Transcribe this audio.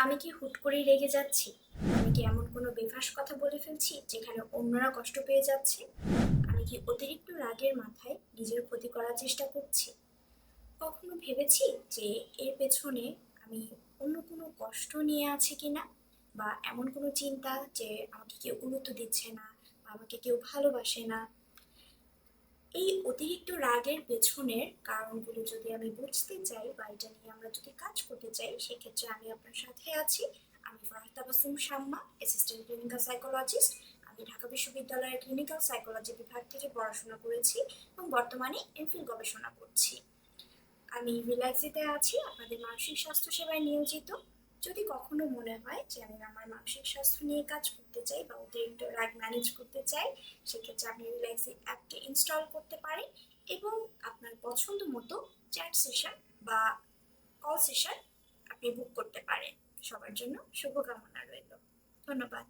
আমি কি হুট করেই রেগে যাচ্ছি? আমি কি এমন কোনো বেফাঁস কথা বলে ফেলছি যেখানে অন্যরা কষ্ট পেয়ে যাচ্ছে? আমি কি অতিরিক্ত রাগের মাথায় নিজের ক্ষতি করার চেষ্টা করছি? কখনো ভেবেছি যে এর পেছনে আমি অন্য কোনো কষ্ট নিয়ে আছি কিনা, বা এমন কোনো চিন্তা যে আমাকে কেউ গুরুত্ব দিচ্ছে না বা আমাকে কেউ ভালোবাসে না? এই অতিরিক্ত রাগের পেছনের কারণগুলো যদি আমি বুঝতে চাই বা এটা নিয়ে আমরা যদি কাজ করতে চাই, সেক্ষেত্রে আমি আপনার সাথে আছি। আমি Farah Tabassum Shamma, assistant clinical psychologist. আমি ঢাকা বিশ্ববিদ্যালয়ের ক্লিনিক্যাল সাইকোলজি বিভাগ থেকে পড়াশোনা করেছি এবং বর্তমানে এমফিল গবেষণা করছি। আমি রিল্যাক্সিতে আছি, আপনাদের মানসিক স্বাস্থ্য সেবায় নিয়োজিত। যদি কখনো মনে হয় যে আমি আমার মানসিক স্বাস্থ্য নিয়ে কাজ করতে চাই বা অতিরিক্ত রাগ ম্যানেজ করতে চাই, সেক্ষেত্রে আপনি রিল্যাক্সি অ্যাপটি ইনস্টল করতে পারেন এবং আপনার পছন্দ মতো চ্যাট সেশন বা কল সেশন আপনি বুক করতে পারেন। সবার জন্য শুভকামনা রইল। ধন্যবাদ।